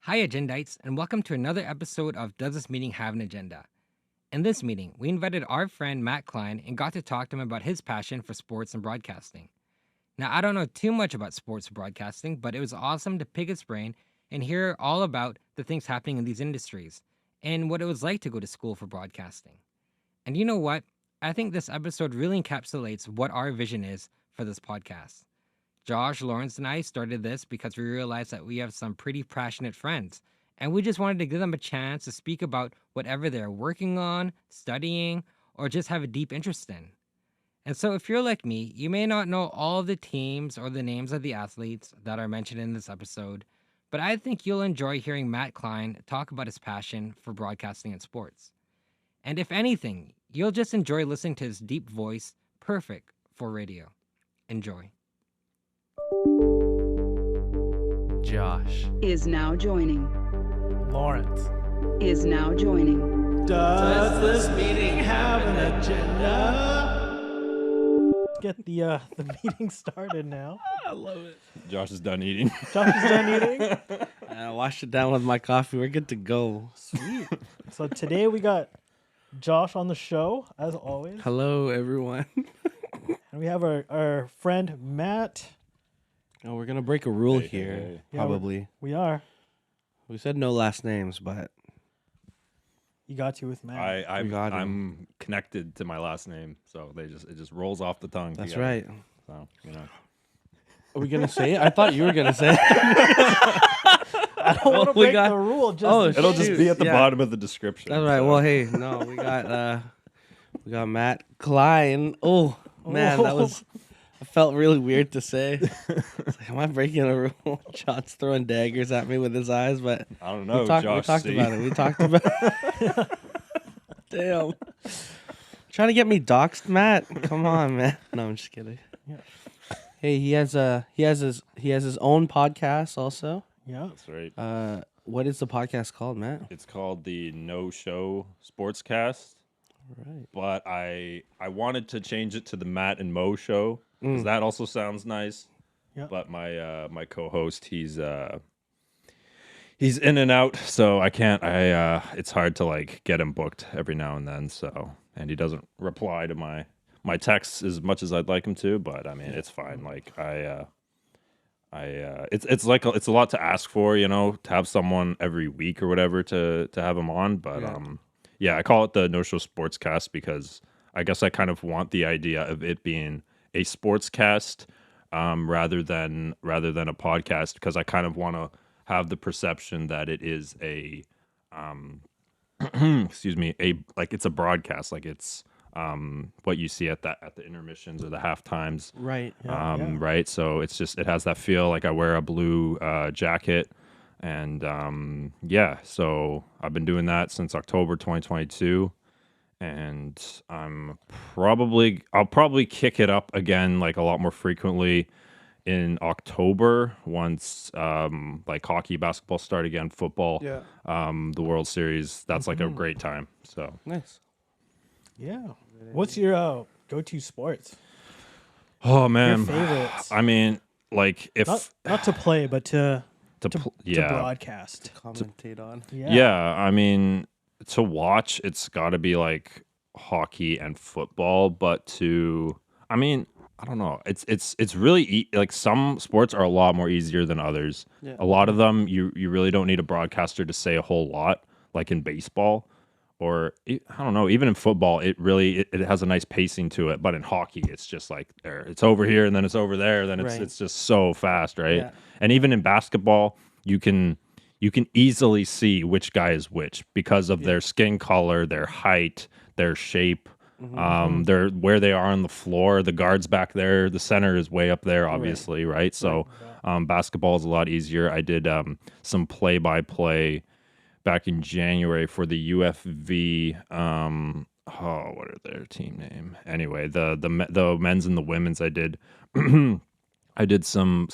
Hi, Agendites, and welcome to another episode of Does This Meeting Have an Agenda? In this meeting, we invited our friend Matt Klein and got to talk to him about his passion for sports and broadcasting. Now, I don't know too much about sports broadcasting, but it was awesome to pick his brain and hear all about the things happening in these industries and what it was like to go to school for broadcasting. And you know what? I think this episode really encapsulates what our vision is for this podcast. Josh, Lawrence, and I started this because we realized that we have some pretty passionate friends, and we just wanted to give them a chance to speak about whatever they're working on, studying, or just have a deep interest in. And so, if you're like me, you may not know all the teams or the names of the athletes that are mentioned in this episode, but I think you'll enjoy hearing Matt Klein talk about his passion for broadcasting and sports. And if anything, you'll just enjoy listening to his deep voice, perfect for radio. Enjoy. Josh is now joining. Lawrence. Is now joining. Does this meeting have an agenda? Get the meeting started now. I love it. Josh is done eating. Josh is done eating. I washed it down with my coffee. We're good to go. Sweet. So today we got Josh on the show, as always. Hello, everyone. And we have our friend Matt. Oh, we're going to break a rule Hey, here, hey. Yeah, probably. We are. We said no last names, but You got you with Matt. I'm connected to my last name, so it just rolls off the tongue. that's together. right. So Are we going to say it? I thought you were going to say it. I don't want to we break got- the rule. Just Oh, in it'll case. just be at the Yeah. bottom of the description. That's right. so. Well, hey, no, we got Matt Klein. Oh, man, that was... I felt really weird to say. It's like, am I breaking a rule? John's throwing daggers at me with his eyes, but I don't know. we talked Josh, see? about it. We talked about Damn. Trying to get me doxxed, Matt? Come on, man. No, I'm just kidding. Yeah. Hey, he has his own podcast also. Yeah. That's right. What is the podcast called, Matt? It's called the Know Show Sportscast, Right. but I wanted to change it to the Matt and Mo Show because that also sounds nice. Yeah. But my my co-host, he's in and out, so I can't. It's hard to like get him booked every now and then. So, and he doesn't reply to my texts as much as I'd like him to. But I mean, it's fine. Like it's a lot to ask for, to have someone every week or whatever to have him on. But I call it the No Show Sportscast because I guess I kind of want the idea of it being a sportscast rather than a podcast, because I kind of want to have the perception that it is a it's a broadcast, like it's what you see at the intermissions or the half times. Right. Yeah. Right. So it has that feel. Like I wear a blue jacket, and so I've been doing that since October 2022, and I'll probably kick it up again, like a lot more frequently in October once like hockey, basketball start again, football, the World Series. That's like a great time. So Nice. Yeah. What's your go-to sports? oh Your man, favorites? I mean, like if Not to play, but to to broadcast. Commentate on. Yeah, I mean, to watch, it's got to be like hockey and football. But I don't know. It's really like some sports are a lot more easier than others. Yeah. A lot of them, you really don't need a broadcaster to say a whole lot. Like in baseball, or I don't know, even in football, it has a nice pacing to it. But in hockey, it's just like it's over here and then it's over there. Then Right. it's just so fast, right? Yeah. And even in basketball, you can easily see which guy is which because of their skin color, their height, their shape, their where they are on the floor. The guard's back there, the center is way up there, obviously, right? So basketball is a lot easier. I did some play-by-play back in January for the UFV. What are their team name? Anyway, the men's and the women's. I did. I did some.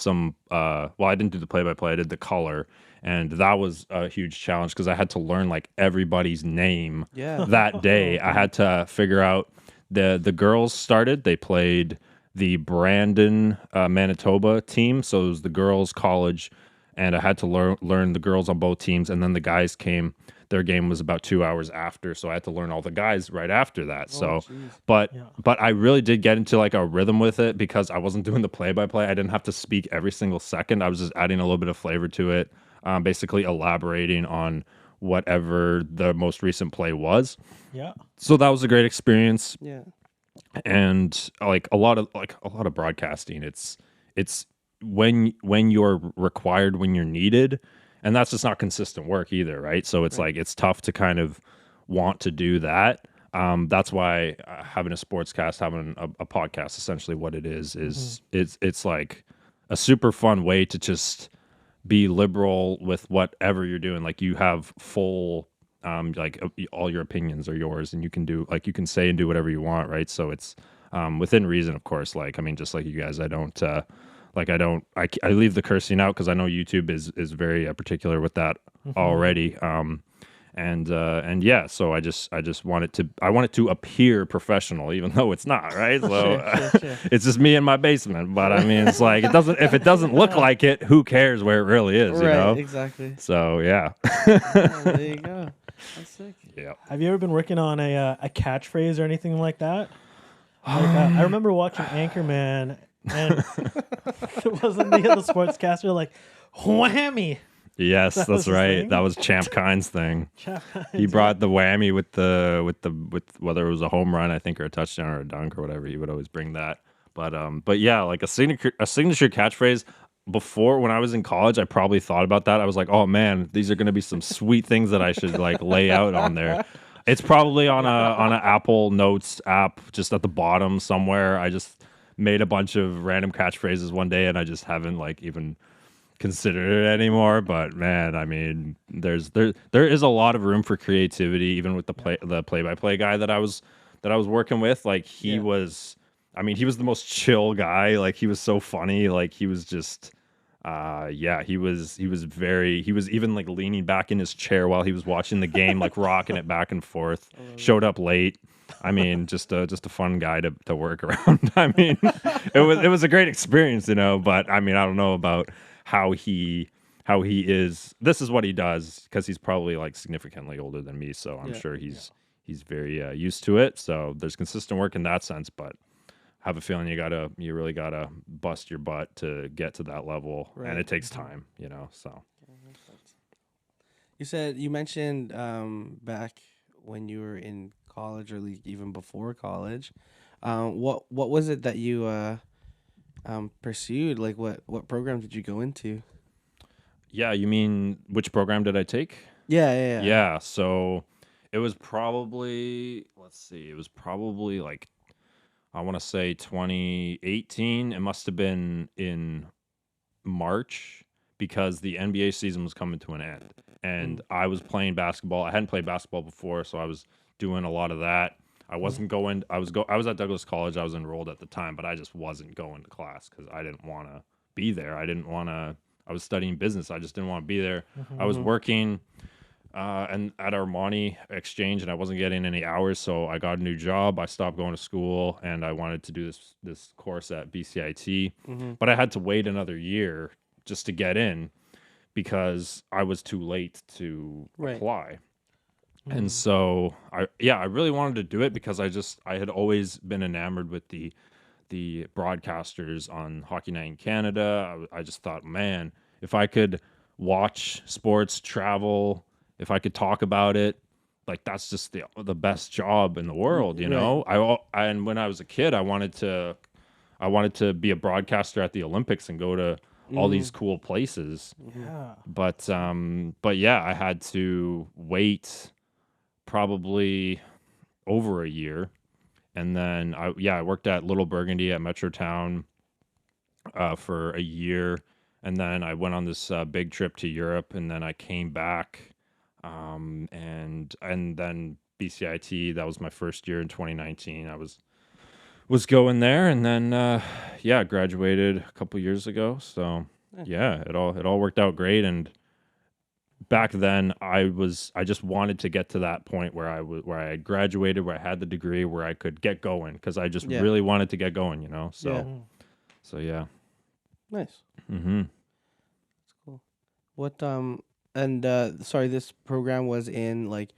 I didn't do the play-by-play. I did the color, and that was a huge challenge because I had to learn like everybody's name. Yeah. That day, I had to figure out the girls started. They played the Brandon, Manitoba team. So it was the girls' college and I had to learn the girls on both teams, and then the guys came. Their game was about 2 hours after, so I had to learn all the guys right after that. So, but I really did get into like a rhythm with it because I wasn't doing the play-by-play. I didn't have to speak every single second. I was just adding a little bit of flavor to it, basically elaborating on whatever the most recent play was. Yeah. So that was a great experience. Yeah. And like a lot of broadcasting, it's when you're required, when you're needed, and that's just not consistent work either, right? So it's like it's tough to kind of want to do that. That's why having a sportscast, having a podcast, essentially what it is it's like a super fun way to just be liberal with whatever you're doing. Like you have full all your opinions are yours, and you can do like you can say and do whatever you want, right? So it's within reason, of course. Like I mean, just like you guys, I leave the cursing out because I know YouTube is very particular with that already. And yeah, so I just want it to appear professional, even though it's not, right? So Sure. it's just me in my basement. But I mean, it's like if it doesn't look like it, who cares where it really is, you know? Exactly. So yeah. There you go. That's sick. Yeah. Have you ever been working on a catchphrase or anything like that? Like, I remember watching Anchorman, and it wasn't the sportscaster like whammy. Yes, That was that's his right. thing? That was Champ Kind's thing. He brought the whammy with whether it was a home run, I think, or a touchdown or a dunk or whatever. He would always bring that. But yeah, like a signature catchphrase. Before, when I was in college, I probably thought about that. I was like, oh man, these are going to be some sweet things that I should like lay out on there. It's probably on a Apple Notes app, just at the bottom somewhere. I just made a bunch of random catchphrases one day, and I just haven't like even considered it anymore. But man, I mean, there is a lot of room for creativity, even with the play-by-play guy that I was working with. Like he was, I mean, he was the most chill guy. Like he was so funny. Like he was just, he was even like leaning back in his chair while he was watching the game, like rocking it back and forth. Showed up late. I mean, just a fun guy to work around. I mean, it was a great experience, you know. But I mean, I don't know about how he is. This is what he does because he's probably like significantly older than me, so I'm sure he's very used to it. So there's consistent work in that sense, but I have a feeling you really gotta bust your butt to get to that level, and it takes time, you know. So You mentioned back when you were in college, or even before college, what was it that you pursued? Like what program did you go into? yeah, you mean which program did I take? Yeah. So it was probably like I want to say 2018. It must have been in March because the NBA season was coming to an end, and I was playing basketball. I hadn't played basketball before, so I was doing a lot of that. I wasn't going. I was at Douglas College. I was enrolled at the time, but I just wasn't going to class because I didn't want to be there. I was studying business. I just didn't want to be there. I was working and at Armani Exchange, and I wasn't getting any hours, so I got a new job. I stopped going to school, and I wanted to do this course at BCIT, but I had to wait another year just to get in because I was too late to apply. And so I really wanted to do it because I had always been enamored with the broadcasters on Hockey Night in Canada. I just thought, man, if I could watch sports, travel, if I could talk about it, like that's just the best job in the world, you know. And when I was a kid, I wanted to be a broadcaster at the Olympics and go to all these cool places. Yeah. But yeah, I had to wait probably over a year, and then I worked at Little Burgundy at Metrotown for a year, and then I went on this big trip to Europe, and then I came back. And then BCIT, that was my first year in 2019. I was going there, and then graduated a couple years ago. So yeah, it all worked out great. And back then I just wanted to get to that point where I had graduated, where I had the degree, where I could get going, because I just really wanted to get going, you know. So yeah. Nice. Mm-hmm. That's cool. What and sorry, this program was in like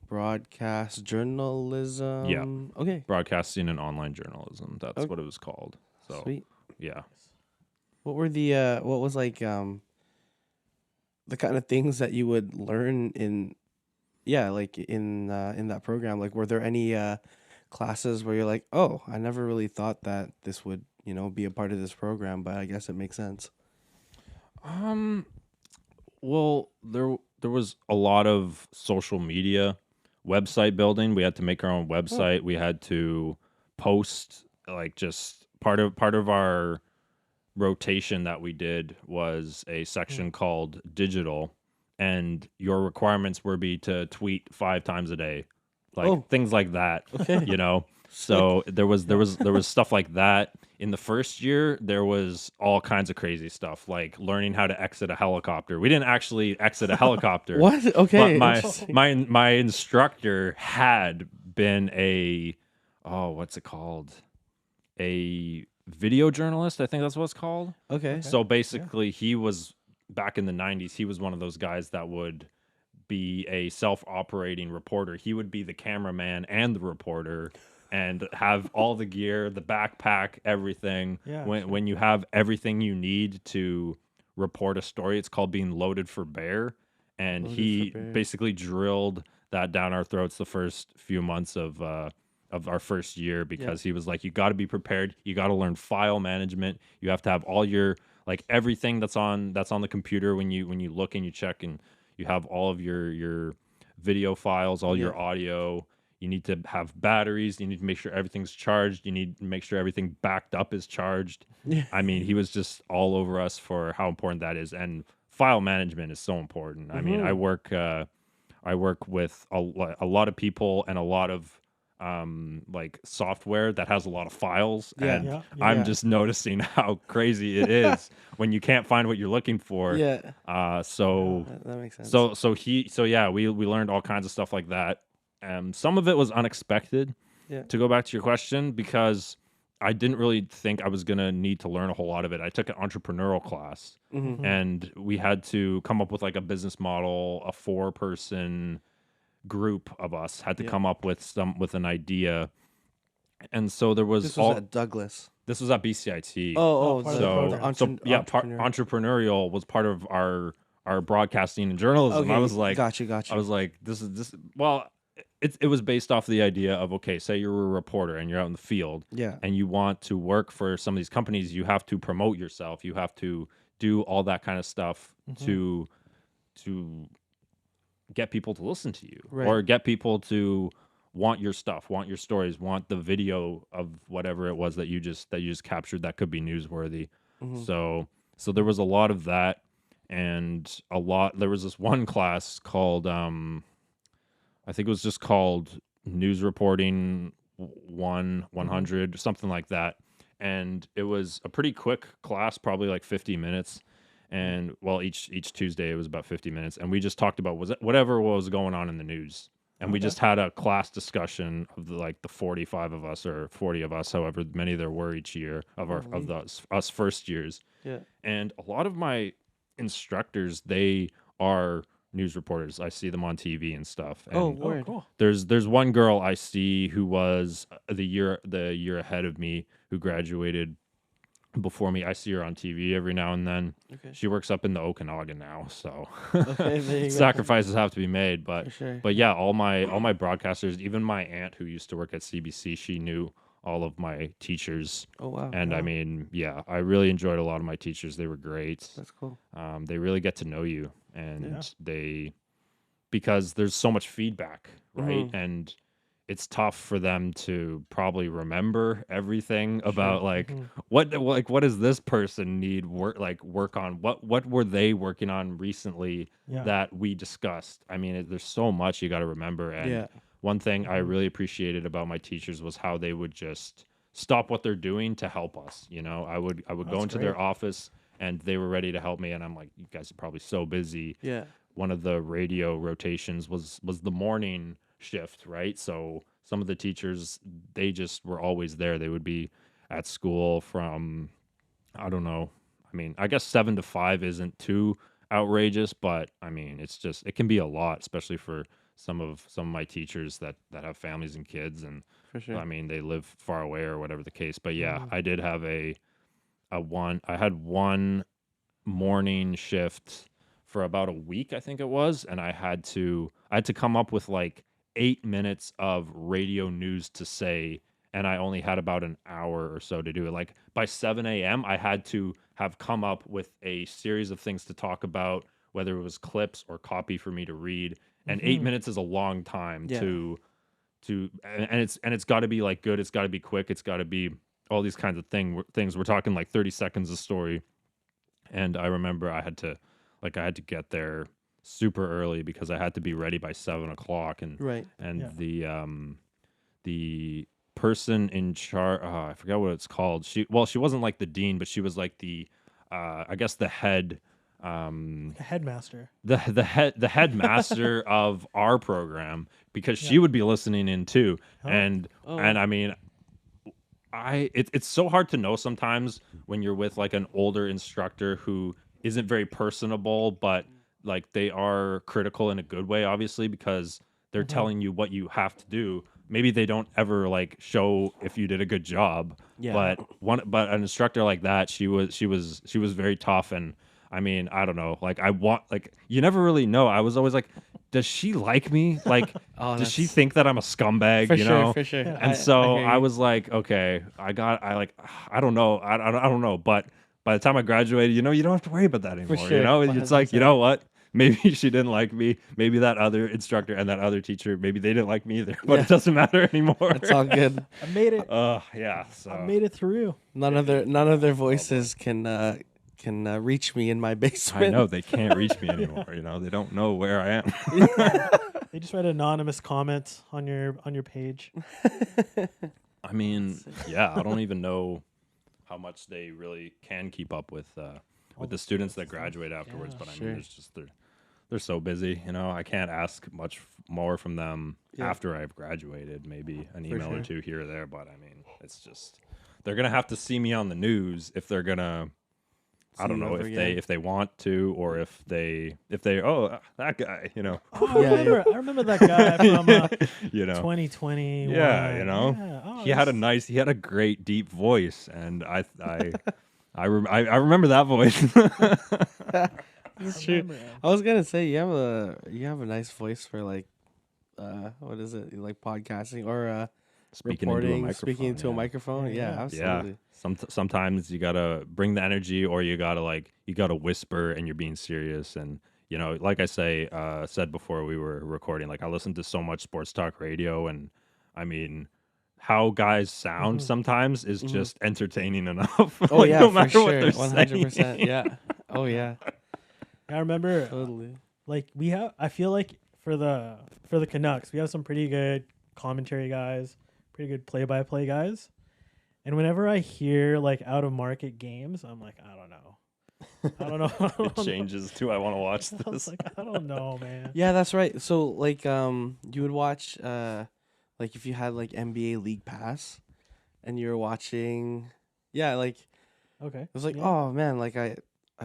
broadcast Yeah, journalism. Okay. broadcasting and online journalism. That's Okay. what it was called. So Sweet. yeah. What were the what was like the kind of things that you would learn in like in that program? Like were there any classes where you're like, "Oh, I never really thought that this would, be a part of this program, but I guess it makes sense." Um. Well, there was a lot of social media, website building. We had to make our own website. We had to post like just part of our rotation that we did was a section called digital, and your requirements were be to tweet 5 times a day, like Oh. things like that. Okay. You know, so there was stuff like that. In the first year, there was all kinds of crazy stuff, like learning how to exit a helicopter. We didn't actually exit a helicopter. What? But Okay. my instructor had been what's it called? A video journalist, I think that's what it's called. Okay. So basically, he was back in the 90s, he was one of those guys that would be a self-operating reporter. He would be the cameraman and the reporter and have all the gear, the backpack, everything. Yeah, When you have everything you need to report a story, it's called being loaded for bear. And Loaded he for bear. basically drilled that down our throats the first few months of our first year because he was like, you got to be prepared. You got to learn file management. You have to have all your like everything that's on the computer when you look and you check, and you have all of your video files, all your audio. You need to have batteries. You need to make sure everything's charged. You need to make sure everything backed up is charged. Yeah. I mean, he was just all over us for how important that is, and file management is so important. I mean, I work with a lot of people and a lot of like software that has a lot of files, Yeah. and Yeah, I'm yeah. just noticing how crazy it is when you can't find what you're looking for. Yeah. So That makes sense. we learned all kinds of stuff like that. Some of it was unexpected. Yeah. To go back to your question, because I didn't really think I was gonna need to learn a whole lot of it. I took an entrepreneurial class, and we had to come up with like a business model. A 4-person group of us had to come up with an idea, and so there was This was at Douglas. this was at BCIT. Oh, part of the program. Entrepreneurial was part of our broadcasting and journalism. Okay, I was like, gotcha. I was like, this is. Well, it was based off the idea of, okay, say you're a reporter and you're out in the field, Yeah. and you want to work for some of these companies. You have to promote yourself. You have to do all that kind of stuff to get people to listen to you, Right. or get people to want your stuff, want your stories, want the video of whatever it was that you just captured that could be newsworthy. So there was a lot of that, and there was this one class called I think it was just called News Reporting 100, something like that. And it was a pretty quick class, probably like 50 minutes. And well, each Tuesday it was about 50 minutes, and we just talked about whatever was going on in the news. And we just had a class discussion of the 45 of us, or 40 of us, however many there were each year of us first years. Yeah. And a lot of my instructors, they are news reporters. I see them on TV and stuff. And Oh, word. Cool. there's one girl I see who was the year ahead of me, who graduated before me. I see her on TV every now and then. Okay. She works up in the Okanagan now, so Okay, there you go. sacrifices have to be made. But For sure. but yeah, all my broadcasters, even my aunt who used to work at CBC, she knew all of my teachers. Oh, wow. And I mean, yeah, I really enjoyed a lot of my teachers. They were great. That's cool. They really get to know you, and because there's so much feedback, right? And it's tough for them to probably remember everything about what does this person need work on? What were they working on recently that we discussed? I mean, there's so much you got to remember. And one thing I really appreciated about my teachers was how they would just stop what they're doing to help us. You know, I would go into their office and they were ready to help me, and I'm like, you guys are probably so busy. Yeah. One of the radio rotations was the morning shift, right? So some of the teachers, they just were always there. They would be at school from, I don't know. I mean, I guess 7 to 5 isn't too outrageous, but I mean, it can be a lot, especially for some of my teachers that have families and kids, and For sure. I mean, they live far away or whatever the case. But yeah, Mhm. I did have I had one morning shift for about a week, I think it was, and I had to come up with like 8 minutes of radio news to say, and I only had about an hour or so to do it. Like by 7 a.m., I had to have come up with a series of things to talk about, whether it was clips or copy for me to read. And 8 minutes is a long time Yeah. and it's got to be like good. It's got to be quick. It's got to be all these kinds of things. We're talking like 30 seconds a story. And I remember I had to get there super early because I had to be ready by 7 o'clock. Right. And Yeah. the person in charge, I forgot what it's called. She wasn't like the dean, but she was like the I guess the head The headmaster. the headmaster of our program, because she Yeah. would be listening in too. Oh. And Oh. and I mean, it's so hard to know sometimes when you're with like an older instructor who isn't very personable, but like they are critical in a good way, obviously, because they're Mhm. telling you what you have to do. Maybe they don't ever like show if you did a good job, Yeah. but an instructor like that, she was very tough. And I mean, I don't know, like you never really know. I was always like, does she like me? Like, Oh, does she that's- think that I'm a scumbag? For you sure. know? For sure. Yeah. And so hear I you. was like, okay, I don't know. I don't know. But by the time I graduated, you don't have to worry about that anymore. sure, You know, it's like, you 100%. know what? Maybe she didn't like me. Maybe that other instructor and that other teacher, maybe they didn't like me either. But Yeah. it doesn't matter anymore. It's all good. I made it. Yeah. So I made it through. None of their voices can reach me in my basement. I know they can't reach me anymore. They don't know where I am. They just write anonymous comments on your page. I mean, yeah, I don't even know how much they really can keep up with the students that graduate afterwards. Yeah, But I sure. mean, it's just they're so busy. I can't ask much more from them Yeah. after I've graduated. Maybe an email or sure. two here or there. But I mean, it's just they're gonna have to see me on the news if they're gonna. I See don't you know ever if again. they want to, or if they that guy. Oh, I Yeah, remember that guy from 2020. Yeah, he had a great deep voice, and I remember that voice. That's true. I was gonna say you have a nice voice for like what is it, like podcasting or Speaking into a reporting, microphone, speaking into a yeah. microphone. Yeah, Yeah. absolutely. Yeah. Sometimes you gotta bring the energy, or you gotta whisper, and you're being serious. And like I said before we were recording, like I listen to so much sports talk radio, and I mean, how guys sound sometimes is just entertaining enough. Oh Like, yeah, no for matter what sure, they're 100%. saying. Yeah. Oh yeah, I remember totally. like I feel like for the Canucks, we have some pretty good commentary guys, pretty good play-by-play guys. And whenever I hear like out of market games, I'm like, I don't know. It changes to I want to watch I was this. like, I don't know, man. Yeah, that's right. So like you would watch like if you had like NBA League Pass and you're watching like Okay. it was like, Yeah. oh man, like I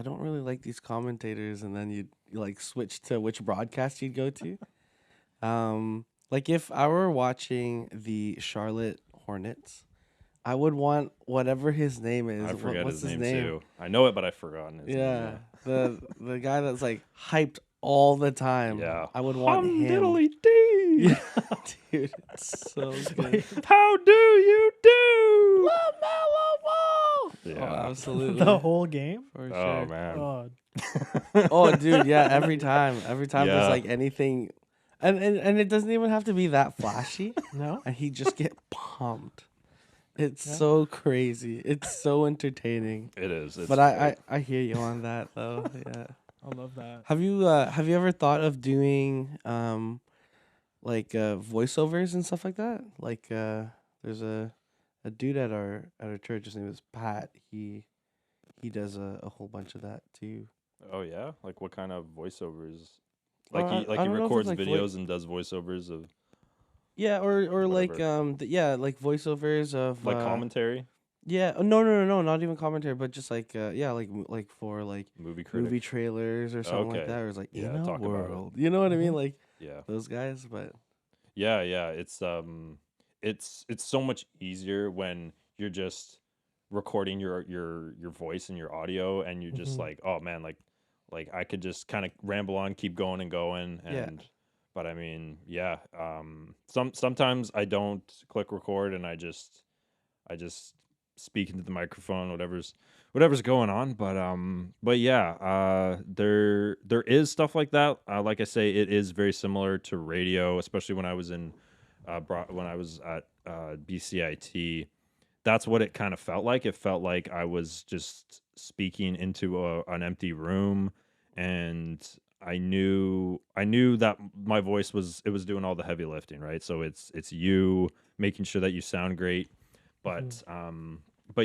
don't really like these commentators, and then you like switch to which broadcast you'd go to. Like if I were watching the Charlotte Hornets, I would want whatever his name is. I forget what's his name too. I know it, but I've forgotten his Yeah, name. the guy that's like hyped all the time. Yeah. I would want him. Diddly-dee. Yeah, dude, it's so good. How do you do? Oh, Yeah. absolutely. The whole game? For Oh sure. man. God. Oh, dude, yeah. Every time Yeah. there's like anything, and it doesn't even have to be that flashy, No? and he just get pumped. It's Yeah. so crazy. It's so entertaining. It is. It's But great. I hear you on that though. Yeah. I love that. Have you ever thought of doing like voiceovers and stuff like that? Like there's a dude at our church. His name is Pat. He does a whole bunch of that too. Oh yeah. Like what kind of voiceovers? I He don't know if it's records like videos and does voiceovers of Yeah, or like Whatever. like voiceovers of like commentary. Yeah. No. Not even commentary, but just like like for like Movie critic. movie trailers or something like Okay. that. Or it's like Yeah, in a talk about it. world. You know what I mean? Like Yeah. those guys. But Yeah, it's so much easier when you're just recording your voice and your audio, and you're just Mhm. like, oh man, like I could just kind of ramble on, keep going and going, Yeah. and but I mean, yeah, sometimes I don't click record and I just speak into the microphone, whatever's going on. But yeah, there is stuff like that. Like I say, it is very similar to radio, especially when I was when I was at BCIT. That's what it kind of felt like. It felt like I was just speaking into an empty room, and I knew that my voice was doing all the heavy lifting, right? So it's you making sure that you sound great, but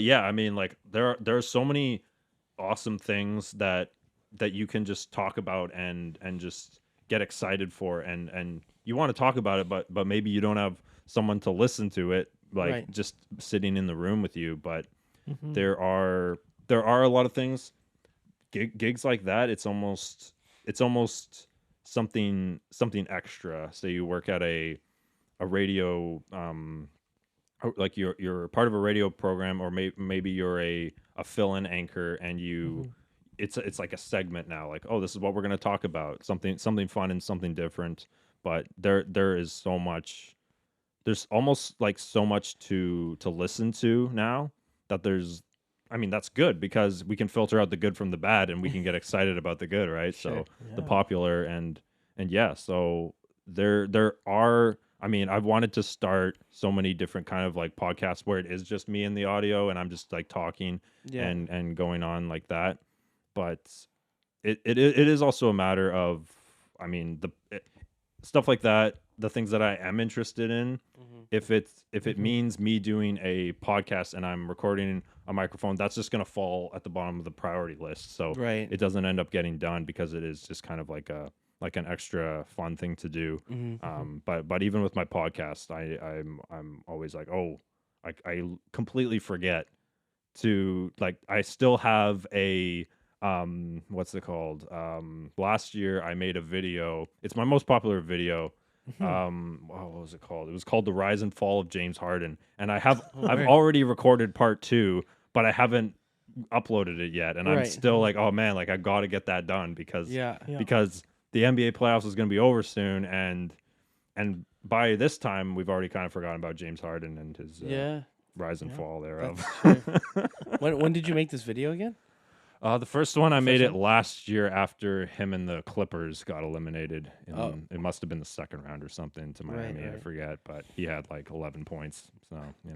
yeah, I mean, like there are so many awesome things that you can just talk about and just get excited for, and you want to talk about it, but maybe you don't have someone to listen to it, like Right. just sitting in the room with you. But Mhm. there are a lot of things, gigs like that. It's almost something extra. Say you work at a radio, like you're part of a radio program, or maybe you're a fill-in anchor, and Mhm. it's like a segment now, like, oh, this is what we're going to talk about, something fun and something different. But there's almost like so much to listen to now, that there's I mean, that's good, because we can filter out the good from the bad, and we can get excited about the good, right? Sure. So the Yeah. popular, and yeah, so there are, I mean, I've wanted to start so many different kind of like podcasts where it is just me and the audio, and I'm just like talking Yeah. and going on like that. But it is also a matter of, I mean, stuff like that, the things that I am interested in, Mhm. if it Mhm. means me doing a podcast and I'm recording a microphone, that's just going to fall at the bottom of the priority list. So Right. it doesn't end up getting done, because it is just kind of like an extra fun thing to do. Mhm. But even with my podcast, I'm always like, oh, I completely forget to, like, I still have a what's it called, last year I made a video. It's my most popular video. What was it called? It was called The Rise and Fall of James Harden, and I've Word. already recorded part 2, but I haven't uploaded it yet, and I'm Right. still like, oh man, like I got to get that done, because Yeah. Yeah. because the NBA playoffs is going to be over soon, and by this time we've already kind of forgotten about James Harden and his Yeah. rise and Yeah. fall thereof. When did you make this video again? The first one I made First it last year after him and the Clippers got eliminated. Oh. It must have been the second round or something to Right, Miami. I right. forget, but he had like 11 points. So it's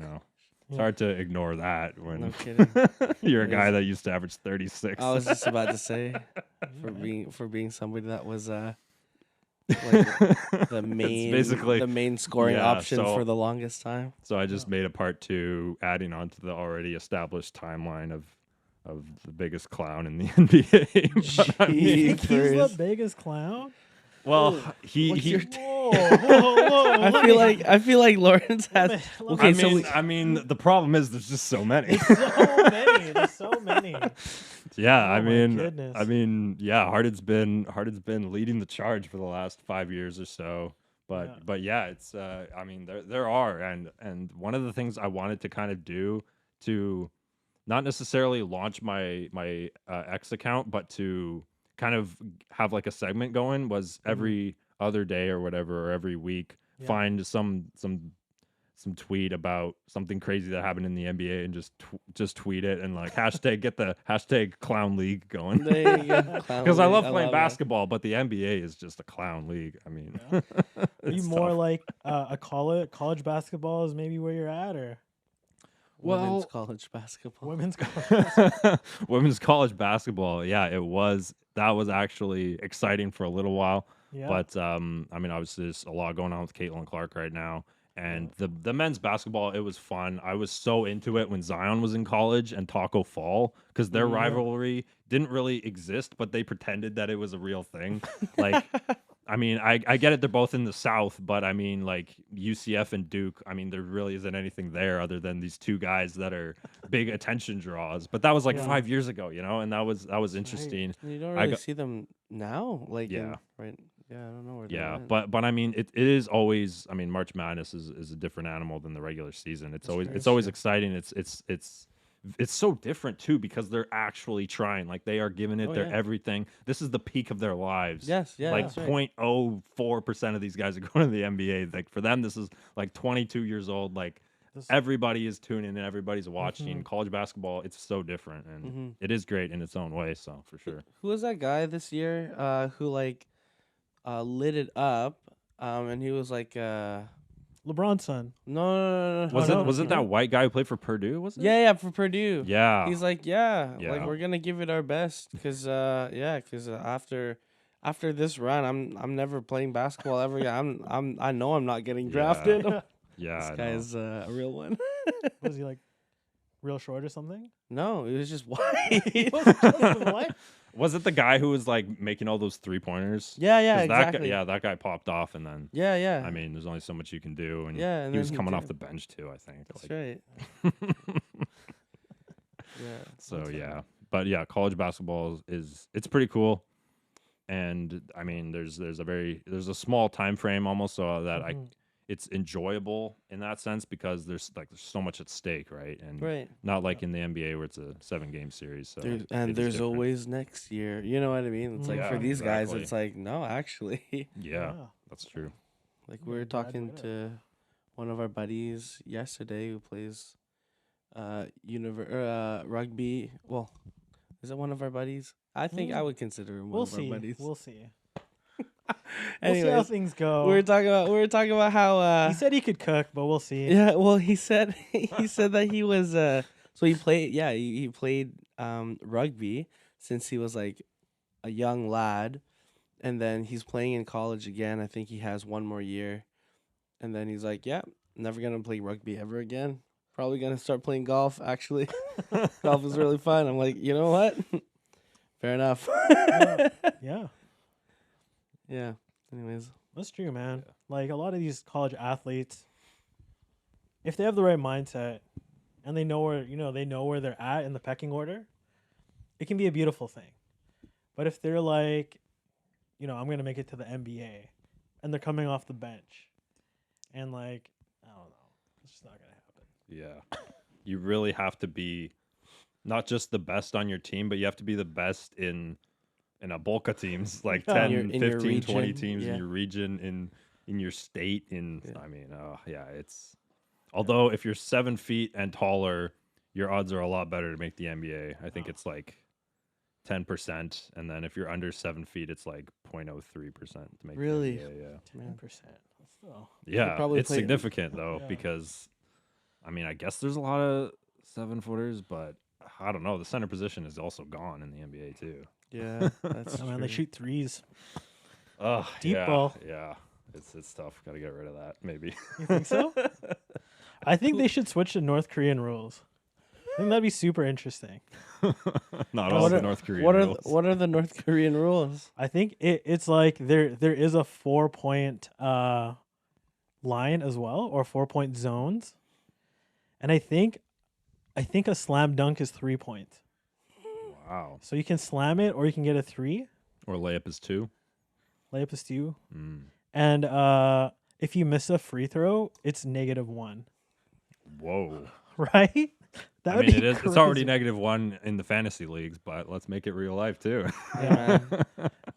Yeah. hard to ignore that No when kidding. you're a It guy is- that used to average 36. I was just about to say, Yeah. for being somebody that was like the main basically- the main scoring yeah, option so- for the longest time. So I just made a part 2, adding on to the already established timeline of the biggest clown in the NBA. But I You mean, think he's the Jeepers. biggest clown? well, What's he your Whoa, whoa. I feel like Lawrence has. Let me- Okay, I so mean, we- I mean, the problem is there's just so many. There's so many. There's so many. Yeah, Oh I my mean, goodness. yeah, Harden's been leading the charge for the last 5 years or so. Yeah. But yeah, it's I mean, there are, and one of the things I wanted to kind of do to not necessarily launch my X account, but to kind of have like a segment going, was every other day or whatever, or every week, Yeah. find some tweet about something crazy that happened in the NBA, and just tweet it, and like get the hashtag clown league going. There you go. Clown Because I league, love playing that. basketball, but the NBA is just a clown league. I mean, Are you it's more tough. like a college basketball is maybe where you're at, or Women's Well- college basketball. women's college? Women's college basketball? Yeah, that was actually exciting for a little while. Yeah. But I mean, obviously there's a lot going on with Caitlin Clark right now. And the men's basketball, it was fun. I was so into it when Zion was in college and Taco Fall, because their rivalry didn't really exist, but they pretended that it was a real thing. Like, I mean, I get it. They're both in the South, but I mean, like UCF and Duke. I mean, there really isn't anything there other than these two guys that are big attention draws. But that was like Yeah. 5 years ago, and that was interesting. You don't I really got- see them now, like Yeah. right. Yeah, I don't know where. they Yeah, went. but I mean, it is always. I mean, March Madness is a different animal than the regular season. It's always true. it's always exciting. It's so different too because they're actually trying. Like they are giving it Oh, their yeah. everything. This is the peak of their lives. Yes, yeah, like that's right. 0.04% of these guys are going to the NBA. Like for them, this is like 22 years old. Like This- everybody is tuning in, everybody's Mm-hmm. watching. College basketball, it's so different, and it is great in its own way. So for sure. Who was that guy this year? Who like lit it up? And he was like, LeBron's son. no. Was no, it no. that white guy who played for Purdue? Was it? Yeah, for Purdue. Yeah. He's like, yeah, Yeah. like we're gonna give it our best, cause after this run, I'm never playing basketball ever again. I know I'm not getting Yeah. drafted. Yeah. This I guy know. is a real one. Was he like real short or something? No, it was just white. What? Was it the guy who was like making all those 3-pointers? Yeah, 'Cause exactly. That guy popped off, and then Yeah. I mean, there's only so much you can do, and Yeah, and he was then he coming off did. the bench too. I think. That's Like, right. Yeah. So yeah, but yeah, college basketball it's pretty cool, and I mean, there's a small time frame almost so that Mhm. it's enjoyable in that sense because there's so much at stake, right? And Right. not like in the NBA where it's a 7-game series. So There's, it and is there's different. always next year. You know what I mean? It's like Yeah, for these guys, exactly. it's like no, actually. Yeah, that's true. Like Yeah, we were talking graduate. to one of our buddies yesterday who plays rugby. Well, is it one of our buddies? I think I would consider him one We'll of see. our buddies. We'll see. We'll see how Anyways, things go. we were talking about how He said he could cook, but we'll see. yeah, well he said that he was so he played he played rugby since he was like a young lad, and then he's playing in college again. I think he has one more year, and then he's like, yeah, never gonna play rugby ever again. Probably gonna start playing golf. Actually, golf is really fun. I'm like, you know what? Fair enough. Yeah, Yeah. Anyways, that's true, man. Like a lot of these college athletes, if they have the right mindset and they know where they're at in the pecking order, it can be a beautiful thing. But if they're like, I'm gonna make it to the NBA, and they're coming off the bench, and like, I don't know, it's just not gonna happen. Yeah. You really have to be not just the best on your team, but you have to be the best in a bulk of teams, like Yeah. 10, In your 15, 20 region, teams yeah. in your region, in your state. Yeah. I mean, it's. Although if you're 7 feet and taller, your odds are a lot better to make the NBA. I think it's like 10%, and then if you're under 7 feet, it's like 0.03% to make Really? the NBA. Yeah. 10%. That's still. Yeah, probably it's play- significant though Yeah. because, I mean, I guess there's a lot of 7-footers, but I don't know. The center position is also gone in the NBA too. yeah, that's Oh, man, they true. shoot threes. Oh, Deep yeah, ball. Yeah, it's tough. Got to get rid of that. Maybe. You think so? I think they should switch to North Korean rules. I think that'd be super interesting. Not What all the are- North Korean What are rules. what are the North Korean rules? I think it's like there is a 4-point line as well, or 4-point zones, and I think a slam dunk is 3 points. Wow. So you can slam it or you can get a 3. Or layup is 2. Layup is 2, Mm. and if you miss a free throw, it's -1. Whoa. Right? That I would mean, be it's already crazy. -1 in the fantasy leagues, but let's make it real life too. Yeah.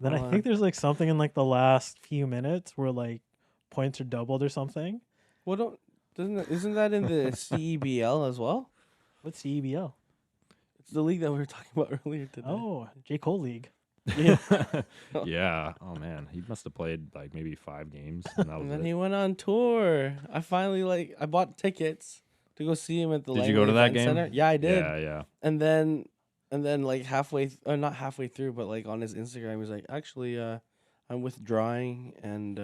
Then I Well, think there's like something in like the last few minutes where like points are doubled or something. Well, isn't that in the CEBL as well? What's CEBL? It's the league that we were talking about earlier today. Oh, J. Cole League. yeah. Yeah. Oh man, he must have played like maybe 5 games, and that was And then it. he went on tour. I finally I bought tickets to go see him at the. Did you go to Langley that Event game? Center. Yeah, I did. Yeah. And then like halfway, or not halfway through, but like on his Instagram, he's like, actually, I'm withdrawing, and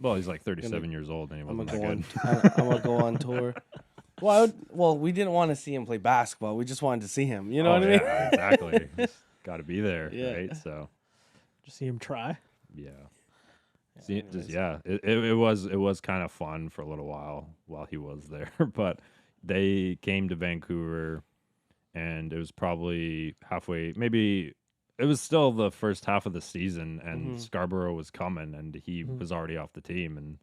Well, he's like 37 years old, and he I'm wasn't gonna that go good. on. I'm gonna go on tour. Well, we didn't want to see him play basketball. We just wanted to see him. You know Oh, what I mean? yeah, exactly. Got to be there, Yeah. right? So, Just see him try. yeah. See, just Anyways. it was kind of fun for a little while he was there, but they came to Vancouver, and it was probably halfway, maybe it was still the first half of the season, and Mhm. Scarborough was coming, and he Mhm. was already off the team, and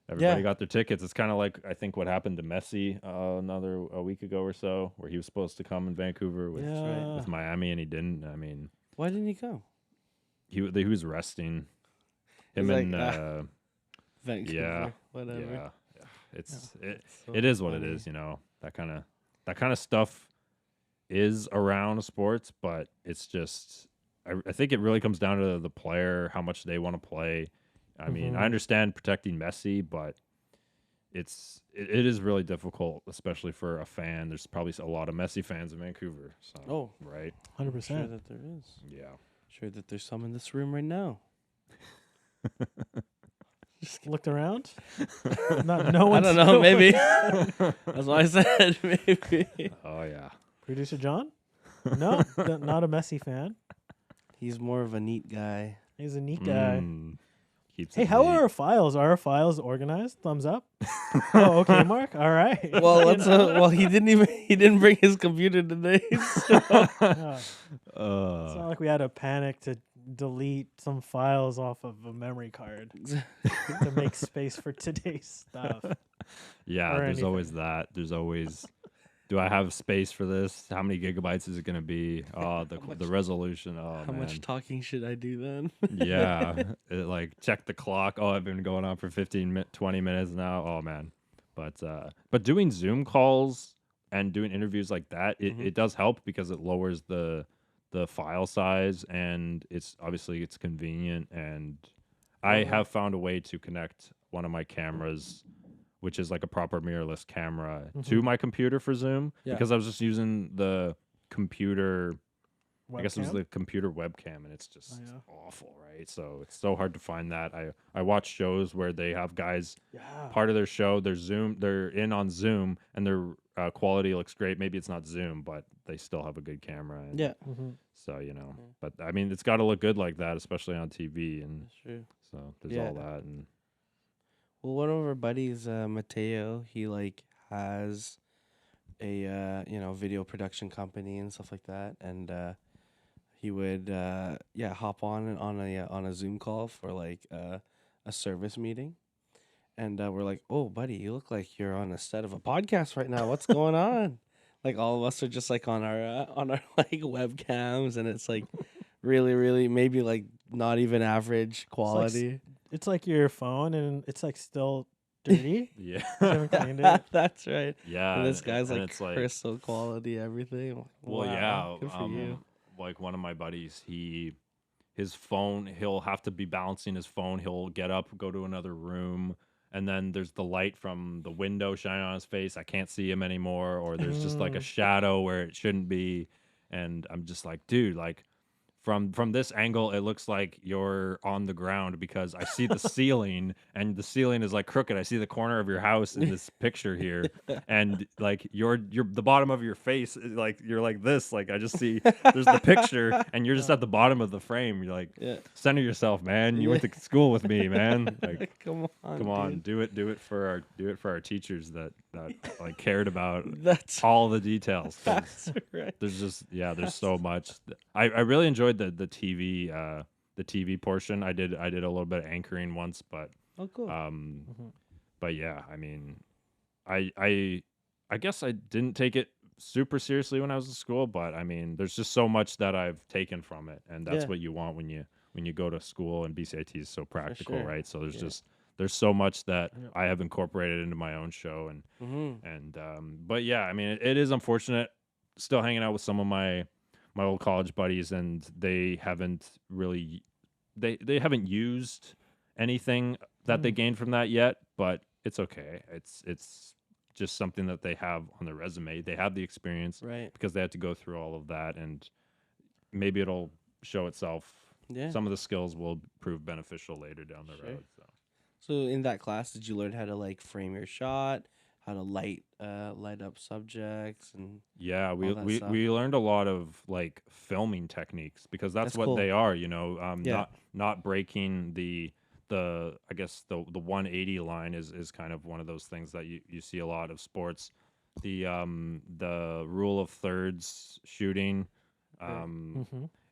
everybody Yeah. got their tickets. It's kind of like I think what happened to Messi a week ago or so, where he was supposed to come in Vancouver with That's right. Yeah. Miami, and he didn't. I mean, Why didn't he go? he was resting. He's Him like, and Vancouver, yeah, whatever. yeah, yeah. It's it So it is what it funny. is. You know, that kind of stuff is around sports, but it's just I think it really comes down to the player, how much they want to play. I mean, I Mhm. understand protecting Messi, but it is really difficult, especially for a fan. There's probably a lot of Messi fans in Vancouver. So, Oh, right, Hundred I'm sure percent. that there is. yeah. Sure that there's some in this room right now. Looked around. No I one. don't know. Maybe that's what I said. Maybe Oh yeah. Producer John. No, not a Messi fan. he's more of a neat guy. He's a neat guy. Keeps Hey, it how neat. are our files? Are our files organized? Thumbs up. Oh, okay, Mark. All right. Well, You let's. know? Well, he didn't bring his computer today. So. Yeah. It's not like we had to panic to delete some files off of a memory card to make space for today's stuff. Yeah, or there's anything. always that. There's always, do I have space for this? How many gigabytes is it going to be? Oh, the resolution. Oh, How man. much talking should I do then? Yeah. Like, check the clock. Oh, I've been going on for 20 minutes now. Oh, man. But doing Zoom calls and doing interviews like that, it does help because it lowers the file size, and it's convenient, and I have found a way to connect one of my cameras, which is like a proper mirrorless camera, to my computer for Zoom, Yeah. because I was just using the computer. I guess it was Webcam? the computer webcam, and it's just yeah. awful, right? So it's so hard to find that. I watch shows where they have guys, Yeah. part of their show, they're in on Zoom, and their quality looks great. Maybe it's not Zoom, but they still have a good camera. And Yeah, Mhm. so but I mean, it's got to look good like that, especially on TV, and that's true. so there's Yeah. all that. And Well, one of our buddies, Mateo, he like has a video production company and stuff like that, and he would hop on a Zoom call for like a service meeting, and we're like, oh buddy, you look like you're on a set of a podcast right now. What's going on? Like all of us are just like on our like webcams, and it's like really maybe like not even average quality. It's like your phone, and it's like still dirty. yeah, You haven't cleaned it. That's right. yeah, And this guy's and like it's like, crystal quality, everything. I'm like, well, wow, yeah, good for you. like one of my buddies, his phone, he'll have to be balancing his phone. He'll get up, go to another room, and then there's the light from the window shining on his face. I can't see him anymore, or there's just like a shadow where it shouldn't be. And I'm just like, dude, like from this angle, it looks like you're on the ground, because I see the ceiling, and the ceiling is like crooked. I see the corner of your house in this picture here, and like you're the bottom of your face, like you're like this. Like I just see there's the picture, and you're just at the bottom of the frame. You're like, Yeah. center yourself, man. You went to school with me, man. Like, Come come on, dude. do it for our teachers that like cared about That's all the details. 'Cause that's right. there's just there's so much. I really enjoyed the TV portion. I did a little bit of anchoring once, but Oh, cool. but yeah, I mean, I guess I didn't take it super seriously when I was in school, but I mean, there's just so much that I've taken from it, and that's Yeah. what you want when you go to school, and BCIT is so practical, sure. right? So there's Yeah. just there's so much that I have incorporated into my own show, Mm-hmm. and but yeah, I mean, it is unfortunate still hanging out with some of my old college buddies, and they haven't really they haven't used anything that they gained from that yet, but it's okay. It's just something that they have on their resume. They have the experience Right. because they had to go through all of that, and maybe it'll show itself. Yeah. Some of the skills will prove beneficial later down the Sure. road. So in that class, did you learn how to like frame your shot, how to light up subjects, and Yeah, all that stuff? we learned a lot of like filming techniques, because that's That's what cool. they are, Yeah. not breaking the I guess the 180 line is kind of one of those things that you see a lot of sports. The rule of thirds shooting.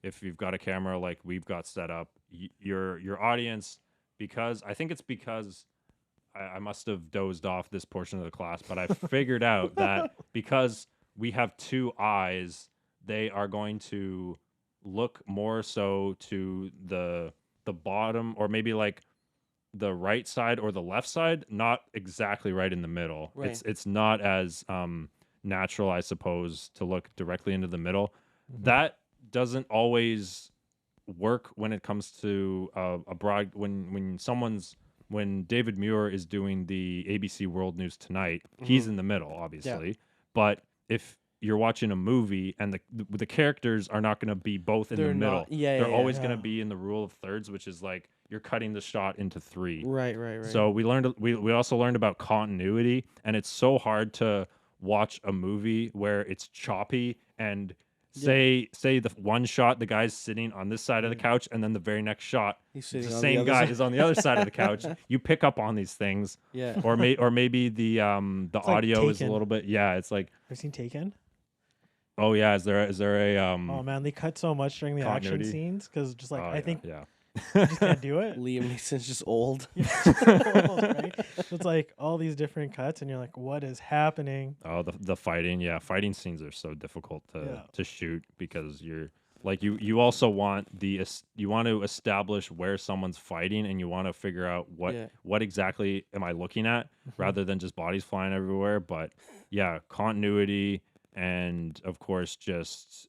If you've got a camera like we've got set up, your audience, because I think it's because I must have dozed off this portion of the class, but I figured out that because we have two eyes, they are going to look more so to the bottom, or maybe like the right side or the left side, not exactly right in the middle. Right. It's not as natural, I suppose, to look directly into the middle. That doesn't always work when it comes to a broad when David Muir is doing the ABC World News Tonight, he's in the middle, obviously. But if you're watching a movie and the characters are not going to be both in They're the middle, not- yeah, they're yeah, always yeah. going to be in the rule of thirds, which is like you're cutting the shot into three. Right. So we also learned about continuity, and it's so hard to watch a movie where it's choppy and say the one shot the guy's sitting on this side of the couch, and then the very next shot He's the sitting on the same other guy side. is on the other side of the couch. You pick up on these things, Yeah. or maybe the like audio is a Taken. little bit, yeah, it's like, Ever seen Taken? oh yeah, is there a Oh man, they cut so much during the action Continuity? scenes because just like oh, I yeah, think yeah. you just can't do it. Liam Neeson's just old. Almost, right? So it's like all these different cuts, and you're like, what is happening? Oh, the fighting, yeah, fighting scenes are so difficult to shoot because you're like you also want you want to establish where someone's fighting, and you want to figure out Yeah. what exactly am I looking at rather than just bodies flying everywhere. But yeah, continuity, and of course just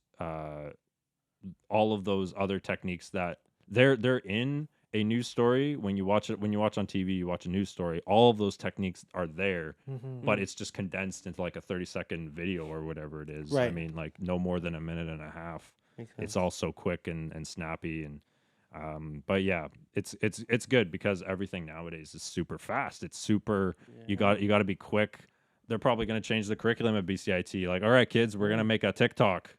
all of those other techniques that they're in a news story. When you watch on TV, you watch a news story, all of those techniques are there, but it's just condensed into like a 30-second video or whatever it is. I Right. mean, like no more than a minute and a half. Makes sense. It's all so quick and snappy, and but yeah, it's good because everything nowadays is super fast. It's super you got to be quick. They're probably going to change the curriculum at BCIT. Like, all right, kids, we're going to make a TikTok.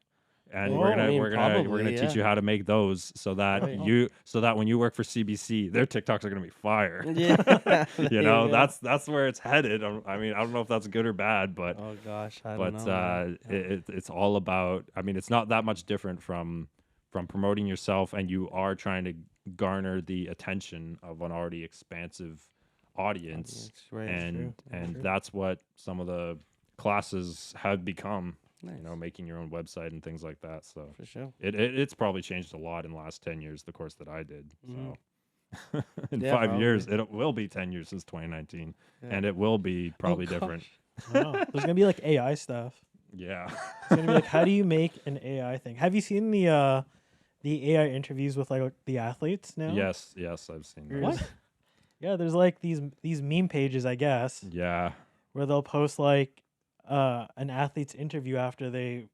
And Oh, we're I gonna mean, we're gonna probably, teach you how to make those so that Right. when you work for CBC, their TikToks are gonna be fire. Yeah. You know, that's where it's headed. I mean, I don't know if that's good or bad, but Oh gosh, I don't know. man. it's all about. I mean, it's not that much different from promoting yourself, and you are trying to garner the attention of an already expansive audience, Right. and that's what some of the classes have become. Nice. You know, making your own website and things like that. So For sure. it's probably changed a lot in the last 10 years, the course that I did. So in Yeah, 5 years, probably. it will be 10 years since 2019, Yeah. and it will be probably different. Wow. There's gonna be like AI stuff. Yeah. It's gonna be like, how do you make an AI thing? Have you seen the AI interviews with like the athletes now? Yes, I've seen that. What? Yeah, there's like these meme pages, I guess, Yeah. where they'll post like an athlete's interview after they.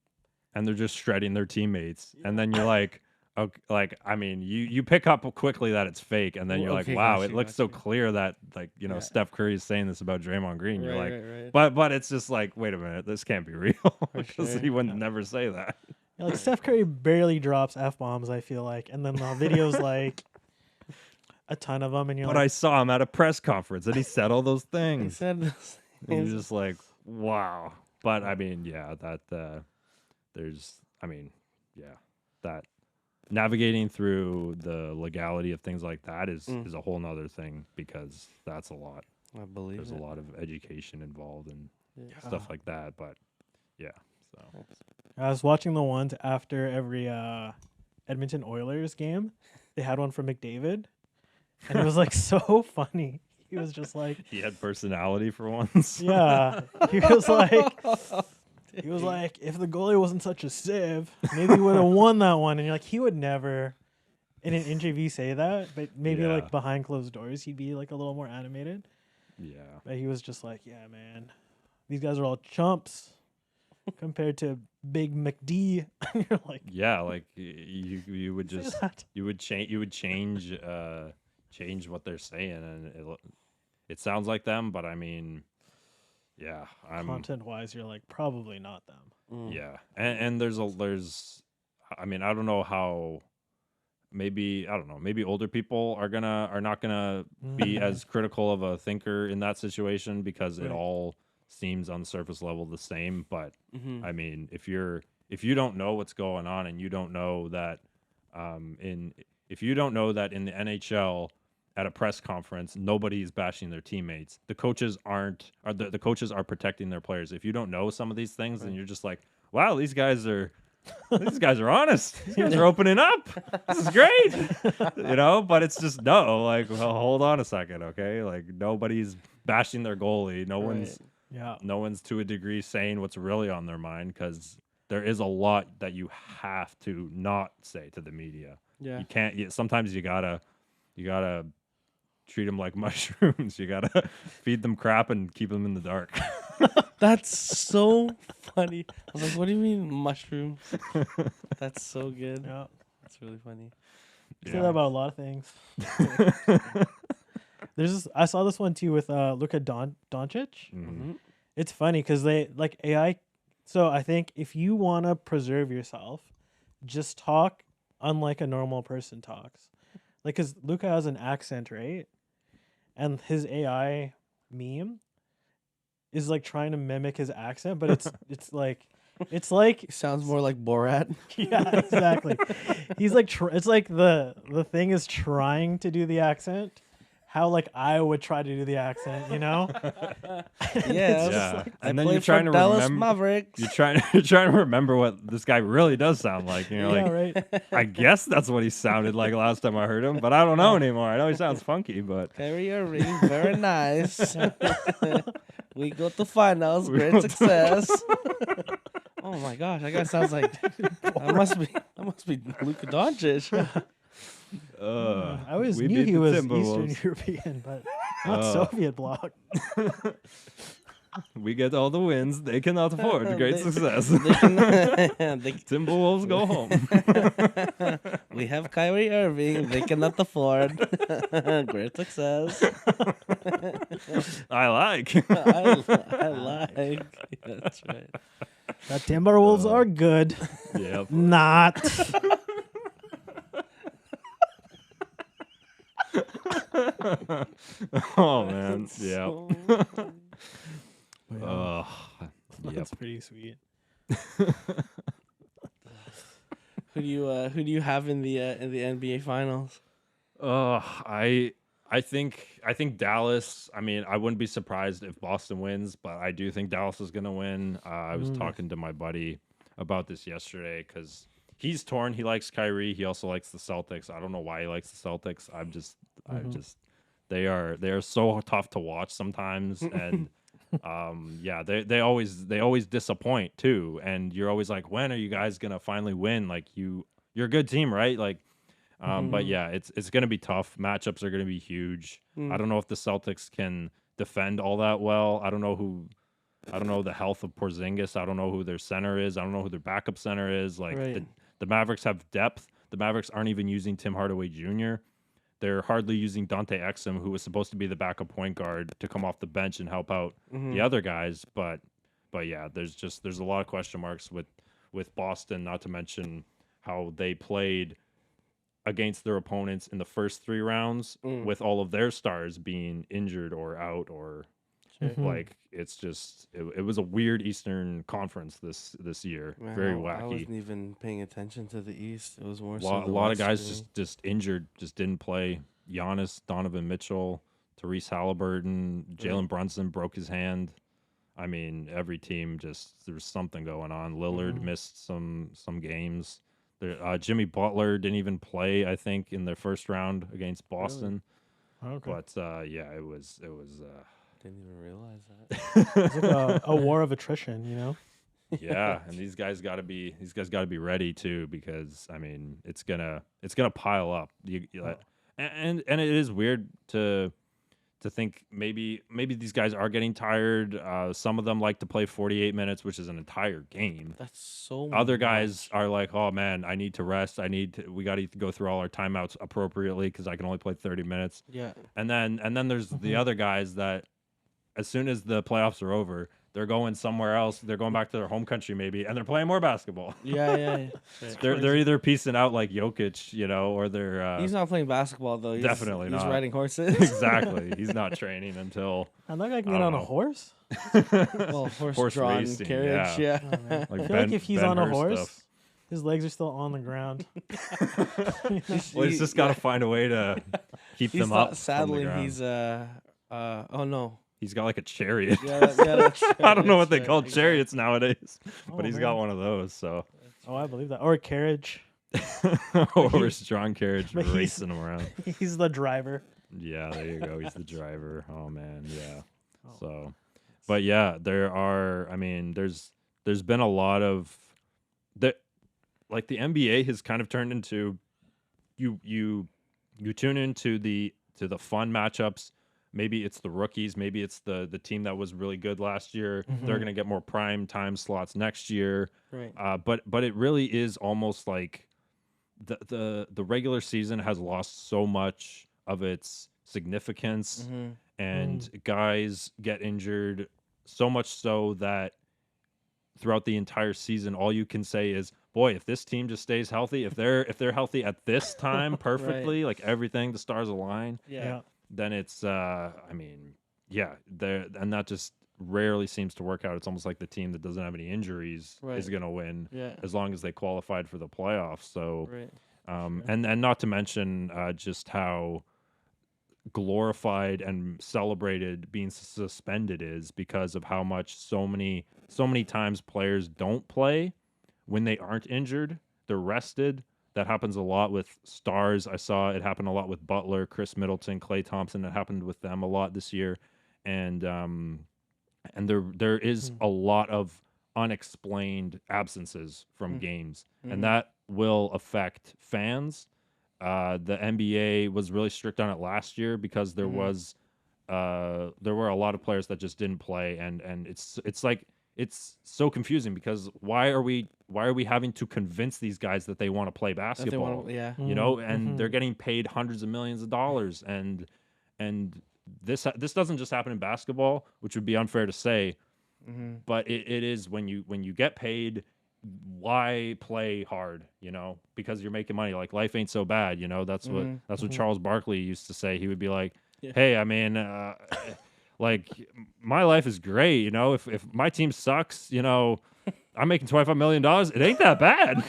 And they're just shredding their teammates. And then you're like, okay, like, I mean, you pick up quickly that it's fake, and then you're Okay, like, wow, gotcha, it looks so gotcha. clear that, like, you know, Yeah. Steph Curry is saying this about Draymond Green. You're Right, like, right. but it's just like, wait a minute, this can't be real, because sure. he would never say that. Yeah, like Steph Curry barely drops f-bombs, I feel like, and then the video's like a ton of them, and you're But I like, saw him at a press conference, and he said all those He things. said this. And you're just like, wow. But I mean, yeah, that that navigating through the legality of things like that is a whole nother thing, because that's a lot. I believe There's it. a lot of education involved and Yeah. stuff like that. But yeah, so I was watching the ones after every Edmonton Oilers game. They had one for McDavid, and it was like so funny. He was just like, he had personality for once. yeah, he was like, if the goalie wasn't such a sieve, maybe we would have won that one. And you're like, he would never, in an interview, say that, but maybe Yeah. like behind closed doors, he'd be like a little more animated. Yeah. But he was just like, yeah, man, these guys are all chumps compared to Big McD. And you're like, Yeah, like you would say just that. you would change what they're saying, and it sounds like them, but I mean, yeah, Content wise, you're like, probably not them. yeah, and there's I mean, I don't know how maybe I don't know, maybe older people are not gonna be as critical of a thinker in that situation because it Right. all seems on the surface level the same. But Mhm. I mean, if you don't know what's going on and you don't know that if you don't know that in the NHL at a press conference nobody's bashing their teammates, the coaches the coaches are protecting their players. If you don't know some of these things, then you're just like, wow, these guys are honest. These guys are opening up. This is great. But it's just no, like, well, hold on a second, okay? Like nobody's bashing their goalie. Yeah. No one's to a degree saying what's really on their mind because there is a lot that you have to not say to the media. Yeah. You can't. Sometimes you gotta treat them like mushrooms. You gotta feed them crap and keep them in the dark. That's so funny. I was like, what do you mean mushrooms? That's so good. Yeah. That's really funny. I say that about a lot of things. I saw this one too with Luka Doncic. Mhm. It's funny because they like AI. So I think if you want to preserve yourself, just talk unlike a normal person talks. Like, because Luka has an accent, right? And his AI meme is like trying to mimic his accent, but it's like Sounds more like Borat. yeah, exactly. He's like it's like the thing is trying to do the accent. How like I would try to do the accent, And Yeah. it's just Yeah. like, And then play you're trying for to Dallas remember. Mavericks. You're trying to remember what this guy really does sound like. And you're yeah, like, right. I guess that's what he sounded like last time I heard him, but I don't know anymore. I know he sounds funky, but Kyrie Irving, very nice. We go to finals, We great go to- success. Oh my gosh, that guy sounds like that must be Luka Doncic. I always we knew beat he the was Timberwolves. Eastern European, but not Soviet bloc. We get all the wins. They cannot afford great They- success. They Timberwolves go home. we have Kyrie Irving. They cannot afford great success. I like. I like. That's right. The Timberwolves are good. Yep. Not. Oh man. Yep. So- Ugh. Yep. That's pretty sweet. Who do you have in the NBA finals? I think Dallas. I mean, I wouldn't be surprised if Boston wins, but I do think Dallas is gonna win. I was talking to my buddy about this yesterday because he's torn. He likes Kyrie. He also likes the Celtics. I don't know why he likes the Celtics. They are so tough to watch sometimes, and yeah, they always disappoint too. And you're always like, when are you guys gonna finally win? Like you're a good team, right? Like. But yeah, it's going to be tough. Matchups are going to be huge. I don't know if the Celtics can defend all that well. I don't know the health of Porzingis. I don't know who their center is. I don't know who their backup center is. Like Right. the Mavericks have depth. The Mavericks aren't even using Tim Hardaway Jr. They're hardly using Dante Exum, who was supposed to be the backup point guard, to come off the bench and help out the other guys. But yeah, there's a lot of question marks with Boston. Not to mention how they played against their opponents in the first 3 rounds with all of their stars being injured or out or like it's just it was a weird Eastern Conference this year. Man, Very I wacky. wasn't even paying attention to the East. It was more A so lot, the a lot of West guys for me. just injured, just didn't play. Giannis, Donovan Mitchell, Therese Halliburton, Jalen Brunson broke his hand. I mean, every team just there was something going on. Lillard missed some games. Jimmy Butler didn't even play, I think, in the first round against Boston. Okay. But yeah, it was Didn't even realize that. It's like a war of attrition, yeah, and these guys got to be ready too, because I mean it's gonna pile up. And it is weird to think maybe these guys are getting tired. Some of them like to play 48 minutes, which is an entire game. That's so Other guys much. are like, oh man, I need to rest. We got to go through all our timeouts appropriately because I can only play 30 minutes. Yeah. And then there's the other guys that as soon as the playoffs are over, they're going somewhere else. They're going back to their home country maybe, and they're playing more basketball. Yeah. They're either piecing out like Jokic, or they're He's not playing basketball though. Definitely he's not. riding horses. exactly. He's not training until And that guy can I get don't on a know. horse. Well, Horse horse-drawn racing, carriage. yeah. Oh, man. Like I feel like if he's on a Ben-Hur horse, stuff. his legs are still on the ground. Well, he's just got to find a way to keep He's them up. from the saddling. ground. He's oh no. He's got like a chariot. That's I don't know right, what they that's call right, chariots nowadays, Oh, but he's man. got one of those. So, Oh, I believe that. Or a carriage. horse-drawn carriage But he's- racing him around. He's the driver. Yeah, there you go. He's the driver. Oh man, yeah. Oh. So, but yeah, there are. I mean, there's been a lot of that. Like the NBA has kind of turned into you tune into the fun matchups. Maybe it's the rookies. Maybe it's the team that was really good last year. They're gonna get more prime time slots next year. Right. But it really is almost like the regular season has lost so much of its significance, and guys get injured so much so that throughout the entire season, all you can say is, boy, if this team just stays healthy, if they're healthy at this time perfectly, like everything, the stars align, Yeah. then it's I mean, yeah, there, and that just rarely seems to work out. It's almost like the team that doesn't have any injuries Right. is going to win Yeah. as long as they qualified for the playoffs. So Right. and not to mention just how glorified and celebrated being suspended is because of how much so many times players don't play when they aren't injured. They're rested. That happens a lot with stars. I saw it happen a lot with Butler, Chris Middleton, Klay Thompson. It happened with them a lot this year, and there is a lot of unexplained absences from games, and that will affect fans. The NBA was really strict on it last year because there were a lot of players that just didn't play, and it's like it's so confusing because why are we having to convince these guys that they want to play That they basketball? wanna- yeah. And they're getting paid hundreds of millions of dollars, and this doesn't just happen in basketball, which would be unfair to say, but it is when you get paid. Why play hard? Because you're making money. Like life ain't so bad. That's what Charles Barkley used to say. He would be like, "Hey, I mean, like my life is great. If my team sucks, I'm making $25 million. It ain't that bad.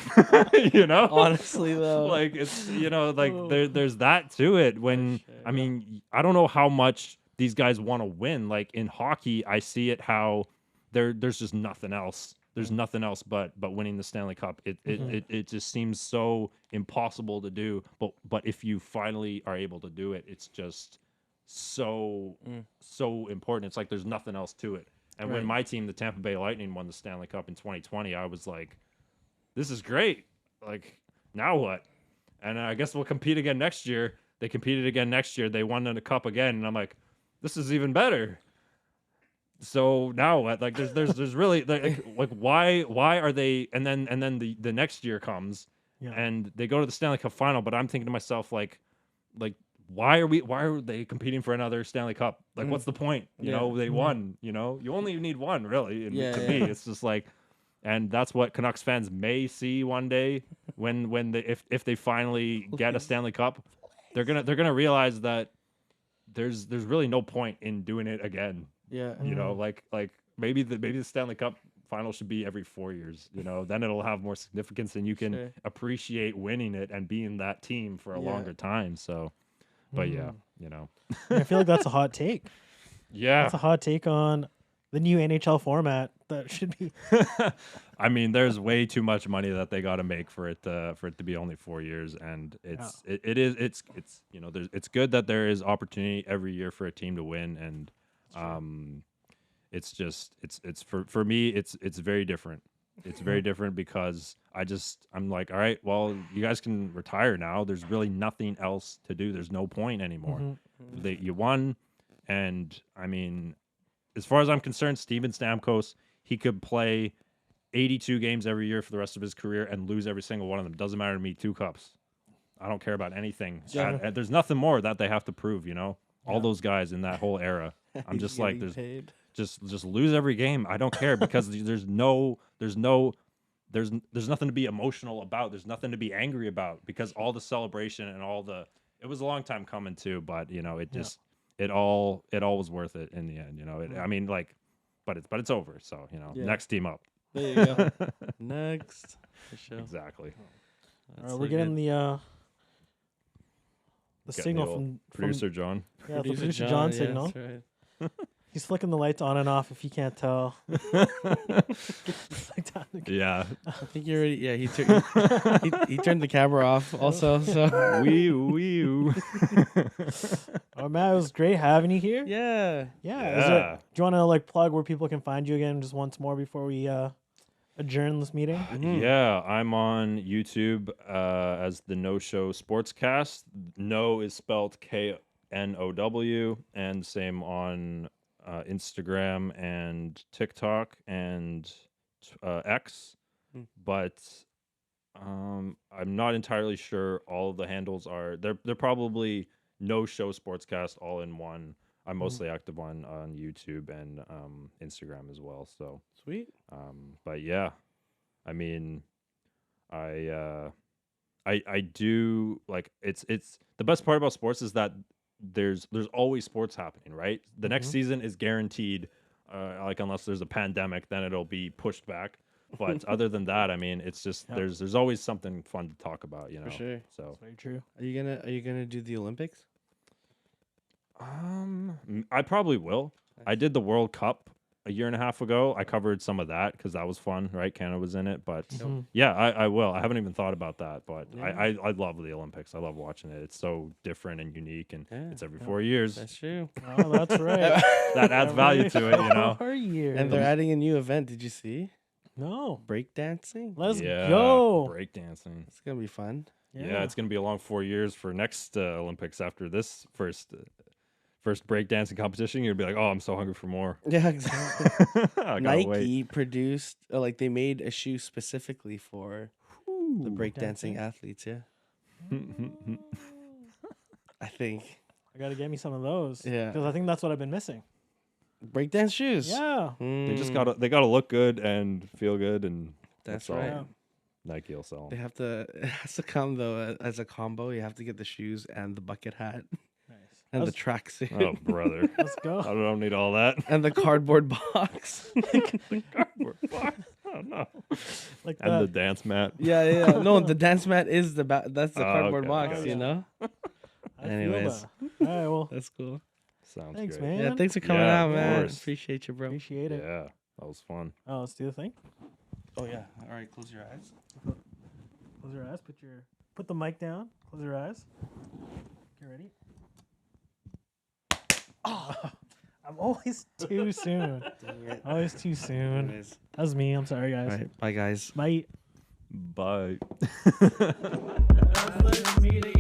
Honestly, though. Like it's there's that to it. When I mean, I don't know how much these guys want to win. Like in hockey, I see it how there's just nothing else. There's nothing else but winning the Stanley Cup. It just seems so impossible to do. But if you finally are able to do it, it's just so important. It's like there's nothing else to it. And when my team, the Tampa Bay Lightning, won the Stanley Cup in 2020, I was like, this is great. Like, now what? And I guess we'll compete again next year. They competed again next year. They won the cup again. And I'm like, this is even better. So now what? Like, there's really like why are they? And then the next year comes and they go to the Stanley Cup final. But I'm thinking to myself, like why are they competing for another Stanley Cup? Like, what's the point? They won. You only need one, really. And to me, it's just like, and that's what Canucks fans may see one day when if they finally get a Stanley Cup, they're gonna realize that there's really no point in doing it again. Yeah. Like maybe the Stanley Cup final should be every 4 years. Then it'll have more significance, and you can appreciate winning it and being that team for a longer time. So. But yeah. I feel like that's a hot take. Yeah. That's a hot take on the new NHL format that should be. I mean, there's way too much money that they got to make for it to be only 4 years, and it's good that there is opportunity every year for a team to win, and it's for me it's very different. It's very different because I'm like, all right, well, you guys can retire now. There's really nothing else to do. There's no point anymore. You won, and I mean, as far as I'm concerned, Steven Stamkos, he could play 82 games every year for the rest of his career and lose every single one of them. Doesn't matter to me. 2 cups. I don't care about anything. There's nothing more that they have to prove. All those guys in that whole era. I'm just like, there's just lose every game. I don't care because there's nothing to be emotional about. There's nothing to be angry about because all the celebration and it was a long time coming too, but it all was worth it in the end. I mean, like, but it's over. So next team up. There you go. Next. For sure. Exactly. All right, we're getting the Getting signal the old from producer John. the producer John yeah, signal. that's right. He's flicking the lights on and off if you can't tell. It's like that. Yeah. I think you already. Yeah, he turned the camera off also. So Wee. Oh man, it was great having you here. yeah. Yeah. Do you want to like plug where people can find you again just once more before we adjourn this meeting? Mhm. Yeah, I'm on YouTube as the Know Show Sportscast. Know is spelled KNOW, and same on Instagram and TikTok and X. But I'm not entirely sure all of the handles are. They're probably No Show Sportscast all in one. I'm mostly active on YouTube and Instagram as well. So Sweet. but yeah, I mean, I do like it's the best part about sports is that there's always sports happening, right? The next season is guaranteed. Like unless there's a pandemic, then it'll be pushed back. But other than that, I mean, it's just there's always something fun to talk about, For sure. So Very true. Are you gonna do the Olympics? I probably will. I did the World Cup a year and a half ago. I covered some of that because that was fun, right? Canada was in it, but yeah, I will. I haven't even thought about that, but Yeah. I love the Olympics. I love watching it. It's so different and unique, and Yeah. it's every 4 years. That's true. Oh, that's right. That adds value to it, 4 years. And they're adding a new event. Did you see? No. Breakdancing. Let's Yeah, go. breakdancing. It's gonna be fun. Yeah. It's gonna be a long 4 years for next Olympics after this first breakdancing competition. You'll be like, oh, I'm so hungry for more. Yeah, exactly. I gotta Nike wait. produced, like, they made a shoe specifically for the breakdancing athletes. Yeah, I think I gotta get me some of those. Yeah. Because I think that's what I've been missing. breakdance shoes. Yeah. They just Mm, gotta look good and feel good, and That's all right. Yeah. Nike will sell 'em. They have to. It has to come though as a combo. You have to get the shoes and the bucket hat Nice. and the Let's, tracksuit Oh, brother. let's I go. don't need all that. and the cardboard box. Oh, no. Like And the that. dance mat. Yeah. No, the dance mat is that's the Oh, cardboard okay, box. okay. You know. I feel Anyways. that. All right. Well, That's cool. Sounds thanks, great. man. Yeah. Thanks for coming Yeah, out, of man. course. Appreciate you, bro. Appreciate it. Yeah, that was fun. Oh, let's do the thing. Oh yeah. All right. Close your eyes. Close your eyes. Put the mic down. Close your eyes. Get ready. Oh, I'm always too soon. Dang it. Always too soon. Anyways. That was me. I'm sorry, All guys. right. Bye, guys. Bye. Bye. Meeting